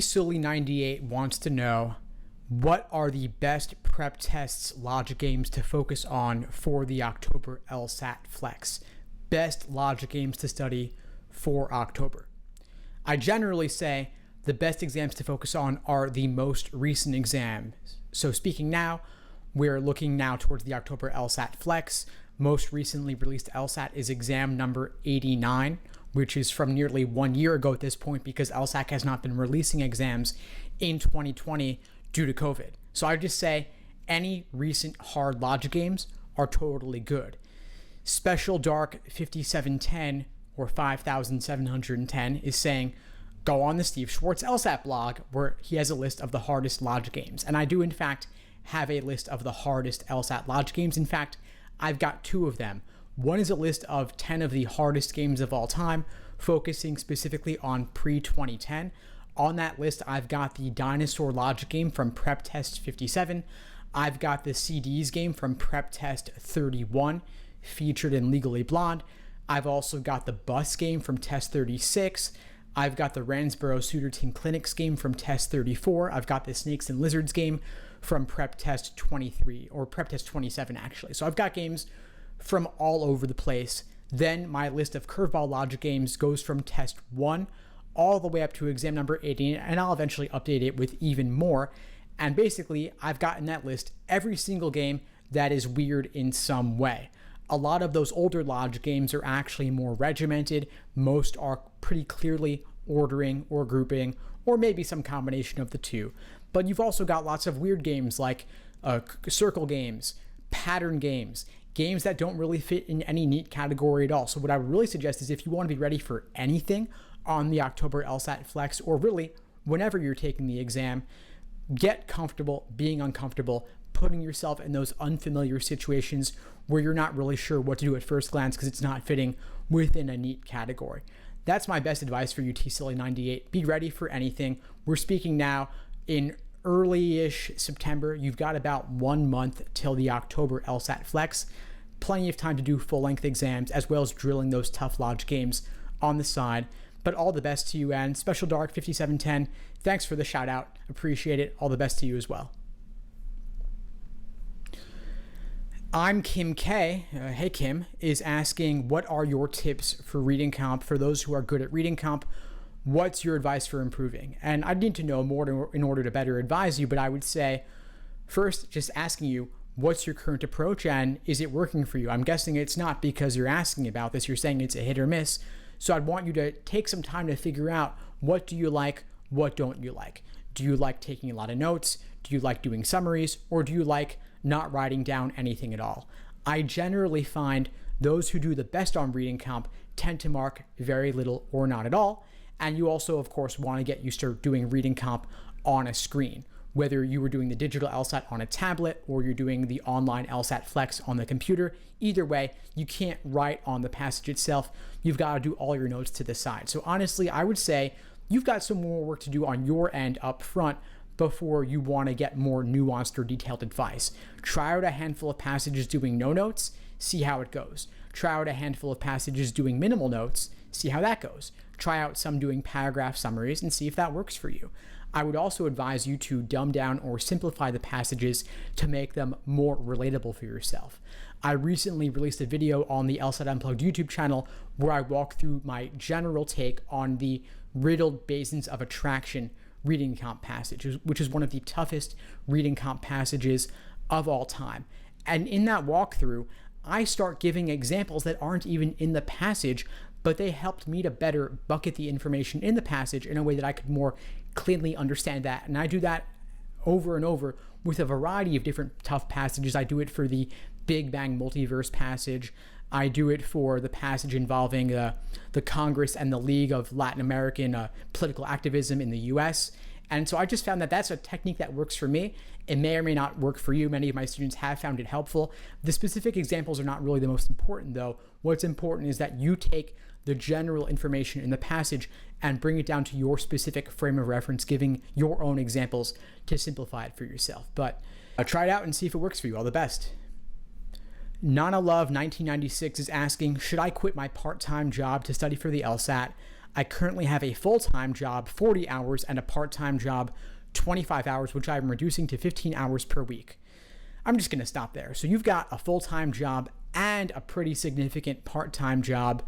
Silly98 wants to know, what are the best prep tests logic games to focus on for the October LSAT Flex? Best logic games to study for October. I generally say the best exams to focus on are the most recent exams. So speaking now, we're looking now towards the October LSAT Flex. Most recently released LSAT is exam number 89, which is from nearly 1 year ago at this point because LSAT has not been releasing exams in 2020 due to COVID. So I just say any recent hard logic games are totally good. Special Dark 5710 or 5710 is saying, go on the Steve Schwartz LSAT blog where he has a list of the hardest logic games. And I do in fact have a list of the hardest LSAT logic games. In fact, I've got 2 of them. One is a list of 10 of the hardest games of all time, focusing specifically on pre-2010. On that list, I've got the Dinosaur Logic game from Prep Test 57. I've got the CDs game from Prep Test 31, featured in Legally Blonde. I've also got the Bus game from Test 36. I've got the Ransborough Suderton Clinics game from Test 34. I've got the Snakes and Lizards game from Prep Test 23, or Prep Test 27 actually. So I've got games from all over the place. Then my list of curveball logic games goes from Test 1 all the way up to exam number 80, and I'll eventually update it with even more. And basically, I've got in that list every single game that is weird in some way. A lot of those older logic games are actually more regimented. Most are pretty clearly ordering or grouping, or maybe some combination of the two. But you've also got lots of weird games like circle games, pattern games, games that don't really fit in any neat category at all. So what I would really suggest is if you want to be ready for anything on the October LSAT Flex, or really whenever you're taking the exam, get comfortable being uncomfortable, putting yourself in those unfamiliar situations where you're not really sure what to do at first glance because it's not fitting within a neat category. That's my best advice for you, Silly98. Be ready for anything. We're speaking now in early-ish September. You've got about 1 month till the October LSAT Flex. Plenty of time to do full-length exams as well as drilling those tough logic games on the side. But all the best to you, and Special Dark 5710, thanks for the shout out. Appreciate it. All the best to you as well. I'm Kim K. Hey Kim, is asking, what are your tips for reading comp for those who are good at reading comp? What's your advice for improving? And I need to know more in order to better advise you, but I would say, first, just asking you, what's your current approach and is it working for you? I'm guessing it's not because you're asking about this. You're saying it's a hit or miss. So I'd want you to take some time to figure out, what do you like, what don't you like? Do you like taking a lot of notes? Do you like doing summaries? Or do you like not writing down anything at all? I generally find those who do the best on reading comp tend to mark very little or not at all. And you also, of course, want to get used to doing reading comp on a screen. Whether you were doing the digital LSAT on a tablet or you're doing the online LSAT Flex on the computer, either way, you can't write on the passage itself. You've got to do all your notes to the side. So honestly, I would say you've got some more work to do on your end up front before you want to get more nuanced or detailed advice. Try out a handful of passages doing no notes, see how it goes. Try out a handful of passages doing minimal notes, see how that goes. Try out some doing paragraph summaries and see if that works for you. I would also advise you to dumb down or simplify the passages to make them more relatable for yourself. I recently released a video on the LSAT Unplugged YouTube channel where I walk through my general take on the riddled basins of attraction reading comp passage, which is one of the toughest reading comp passages of all time. And in that walkthrough, I start giving examples that aren't even in the passage, but they helped me to better bucket the information in the passage in a way that I could more cleanly understand that. And I do that over and over with a variety of different tough passages. I do it for the Big Bang multiverse passage. I do it for the passage involving the Congress and the League of Latin American political activism in the US. And so I just found that that's a technique that works for me. It may or may not work for you. Many of my students have found it helpful. The specific examples are not really the most important though. What's important is that you take the general information in the passage and bring it down to your specific frame of reference, giving your own examples to simplify it for yourself. But try it out and see if it works for you. All the best. Nana Love 1996 is asking, should I quit my part-time job to study for the LSAT? I currently have a full-time job, 40 hours, and a part-time job, 25 hours, which I'm reducing to 15 hours per week. I'm just going to stop there. So you've got a full-time job and a pretty significant part-time job.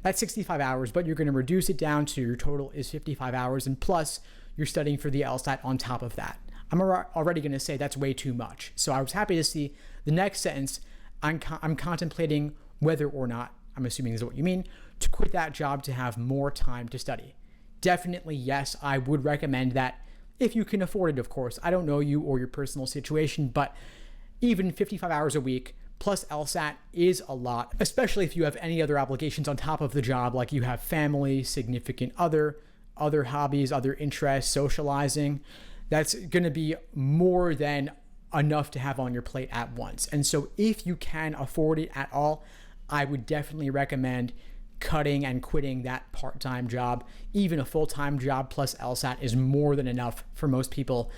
That's 65 hours, but you're going to reduce it down to your total is 55 hours, and plus you're studying for the LSAT on top of that. I'm already going to say that's way too much. So I was happy to see the next sentence. I'm contemplating whether or not, I'm assuming this is what you mean, to quit that job to have more time to study. Definitely, yes, I would recommend that if you can afford it, of course. I don't know you or your personal situation, but even 55 hours a week plus LSAT is a lot, especially if you have any other obligations on top of the job, like you have family, significant other hobbies, other interests, socializing. That's going to be more than enough to have on your plate at once. And so if you can afford it at all, I would definitely recommend cutting and quitting that part-time job. Even a full-time job plus LSAT is more than enough for most people.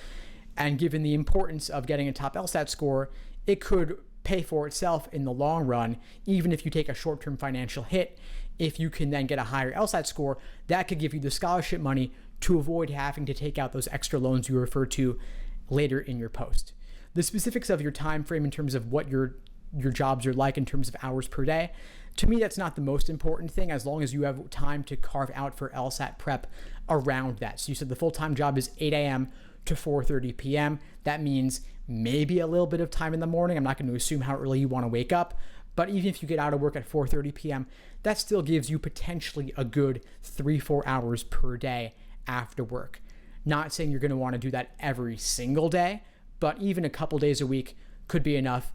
And given the importance of getting a top LSAT score, it could pay for itself in the long run. Even if you take a short-term financial hit, if you can then get a higher LSAT score, that could give you the scholarship money to avoid having to take out those extra loans you refer to later in your post. The specifics of your time frame in terms of what your jobs are like in terms of hours per day, to me, that's not the most important thing, as long as you have time to carve out for LSAT prep around that. So you said the full-time job is 8 a.m. to 4:30 p.m. That means maybe a little bit of time in the morning. I'm not going to assume how early you want to wake up, but even if you get out of work at 4:30 p.m., that still gives you potentially a good 3-4 hours per day after work. Not saying you're going to want to do that every single day, but even a couple days a week could be enough.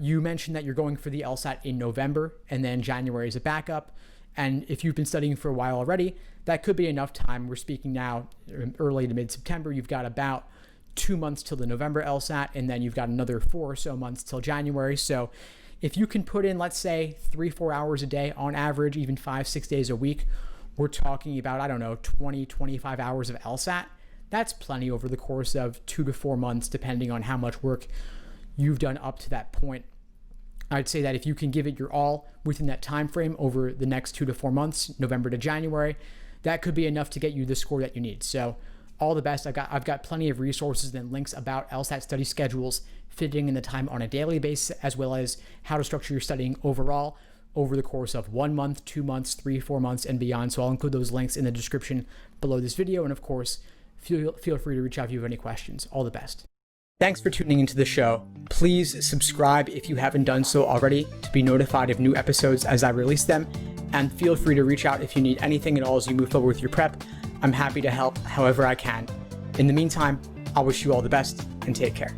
You mentioned that you're going for the LSAT in November, and then January is a backup. And if you've been studying for a while already, that could be enough time. We're speaking now early to mid-September. You've got about 2 months till the November LSAT, and then you've got another 4 or so months till January. So if you can put in, let's say, 3-4 hours a day on average, even 5-6 days a week, we're talking about, 20-25 hours of LSAT. That's plenty over the course of 2 to 4 months, depending on how much work you've done up to that point. I'd say that if you can give it your all within that time frame over the next 2 to 4 months, November to January, that could be enough to get you the score that you need. So all the best. I've got plenty of resources and links about LSAT study schedules, fitting in the time on a daily basis, as well as how to structure your studying overall over the course of 1 month, 2 months, 3, 4 months, and beyond. So I'll include those links in the description below this video. And of course, feel free to reach out if you have any questions. All the best. Thanks for tuning into the show. Please subscribe if you haven't done so already to be notified of new episodes as I release them. And feel free to reach out if you need anything at all as you move forward with your prep. I'm happy to help however I can. In the meantime, I'll wish you all the best and take care.